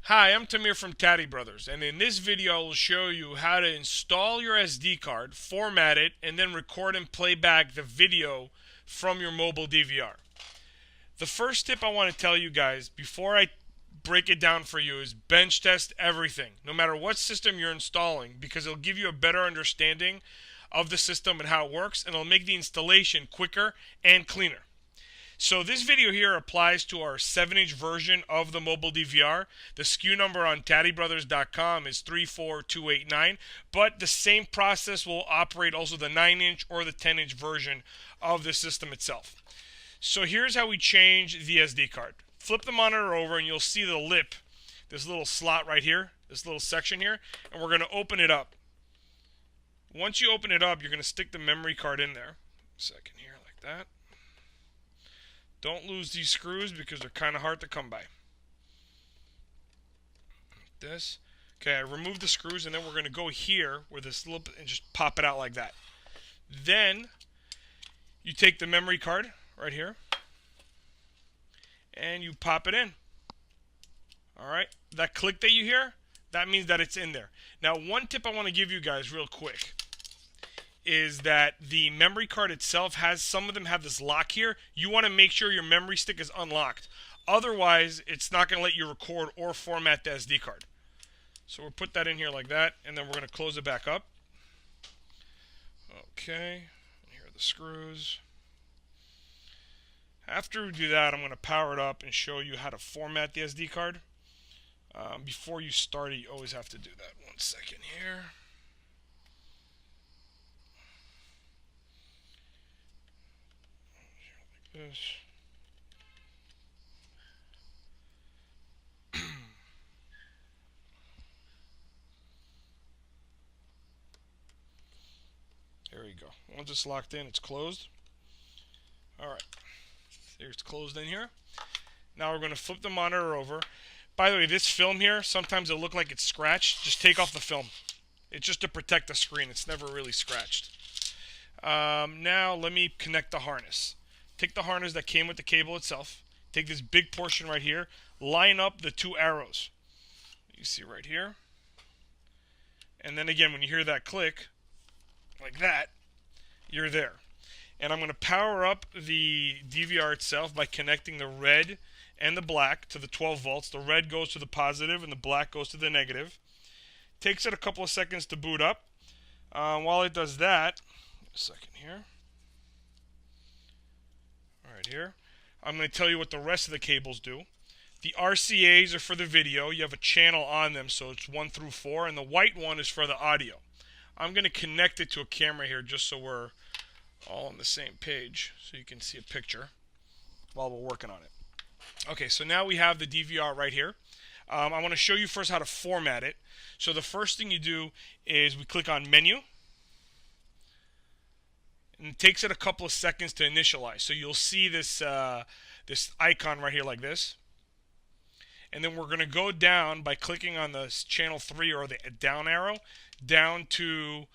Hi, I'm Tamir from TadiBrothers, and in this video I will show you how to install your SD card, format it, and then record and play back the video from your mobile DVR. The first tip I want to tell you guys before I break it down for you is bench test everything, no matter what system you're installing, because it'll give you a better understanding of the system and how it works, and it'll make the installation quicker and cleaner. So this video here applies to our 7-inch version of the mobile DVR. The SKU number on TadiBrothers.com is 34281, but the same process will operate also the 9-inch or the 10-inch version of the system itself. So here's how we change the SD card. Flip the monitor over and you'll see the lip, this little slot right here, this little section here, and we're going to open it up. Once you open it up, you're going to stick the memory card in there. Second here, like that. Don't lose these screws because they're kind of hard to come by. Like this. Okay, I removed the screws, and then we're going to go here where this little and just pop it out like that. Then you take the memory card right here and you pop it in. Alright, that click that you hear, that means that it's in there. Now, one tip I want to give you guys real quick is that the memory card itself has, some of them have this lock here. You want to make sure your memory stick is unlocked. Otherwise, it's not going to let you record or format the SD card. So we'll put that in here like that, and then we're going to close it back up. Okay, here are the screws. After we do that, I'm going to power it up and show you how to format the SD card. Before you start it, you always have to do that. 1 second here. This. There you go. Once it's locked in, it's closed. Alright. There it's closed in here. Now we're going to flip the monitor over. By the way, this film here, sometimes it'll look like it's scratched. Just take off the film. It's just to protect the screen. It's never really scratched. Now let me connect the harness. Take the harness that came with the cable itself. Take this big portion right here. Line up the 2 arrows. You see right here. And then again, when you hear that click, like that, you're there. And I'm going to power up the DVR itself by connecting the red and the black to the 12 volts. The red goes to the positive and the black goes to the negative. Takes it a couple of seconds to boot up. While it does that, a second here. Right here. I'm going to tell you what the rest of the cables do. The RCAs are for the video. You have a channel on them, so it's 1 through 4, and the white one is for the audio. I'm going to connect it to a camera here just so we're all on the same page, so you can see a picture while we're working on it. Okay, so now we have the DVR right here. I want to show you first how to format it. So the first thing you do is we click on Menu. And it takes it a couple of seconds to initialize. So you'll see this this icon right here like this. And then we're going to go down by clicking on the channel 3 or the down arrow down to,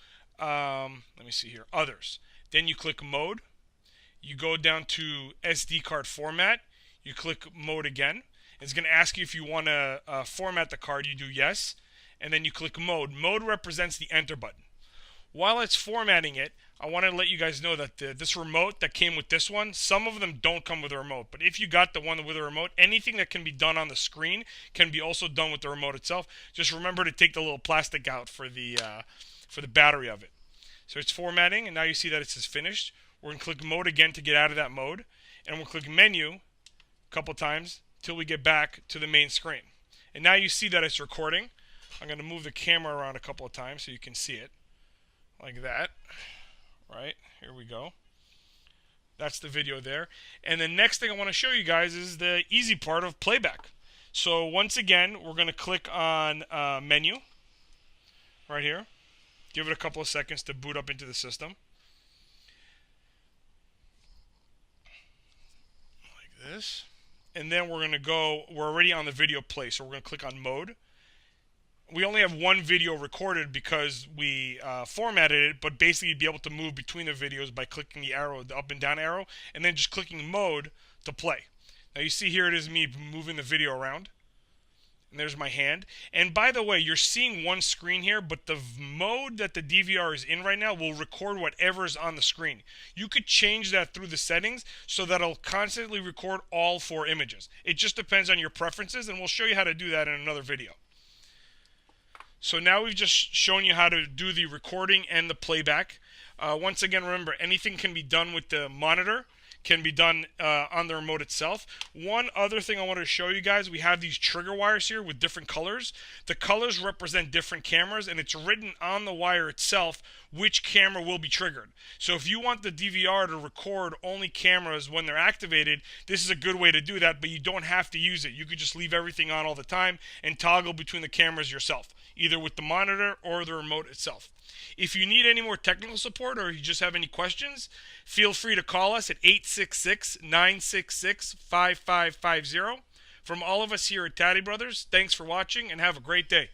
let me see here, Others. Then you click Mode. You go down to SD card format. You click Mode again. It's going to ask you if you want to format the card. You do yes. And then you click Mode. Mode represents the Enter button. While it's formatting it, I want to let you guys know that this remote that came with this one, some of them don't come with a remote. But if you got the one with a remote, anything that can be done on the screen can be also done with the remote itself. Just remember to take the little plastic out for the battery of it. So it's formatting, and now you see that it says finished. We're going to click Mode again to get out of that mode. And we'll click Menu a couple times till we get back to the main screen. And now you see that it's recording. I'm going to move the camera around a couple of times so you can see it. Like that. Right, here we go. That's the video there. And the next thing I want to show you guys is the easy part of playback. So once again, we're going to click on Menu right here. Give it a couple of seconds to boot up into the system. Like this. And then we're going to go, we're already on the video play, so we're going to click on Mode. We only have one video recorded because we formatted it, but basically you'd be able to move between the videos by clicking the arrow, the up and down arrow, and then just clicking Mode to play. Now you see here it is me moving the video around. And there's my hand. And by the way, you're seeing one screen here, but the mode that the DVR is in right now will record whatever is on the screen. You could change that through the settings so that it'll constantly record all 4 images. It just depends on your preferences, and we'll show you how to do that in another video. So now we've just shown you how to do the recording and the playback. Once again, remember, anything can be done with the monitor, can be done on the remote itself. One other thing I want to show you guys, we have these trigger wires here with different colors. The colors represent different cameras, and it's written on the wire itself which camera will be triggered. So if you want the DVR to record only cameras when they're activated, this is a good way to do that, but you don't have to use it. You could just leave everything on all the time and toggle between the cameras yourself, either with the monitor or the remote itself. If you need any more technical support or you just have any questions, feel free to call us at 866-966-5550. From all of us here at Taddy Brothers, thanks for watching and have a great day.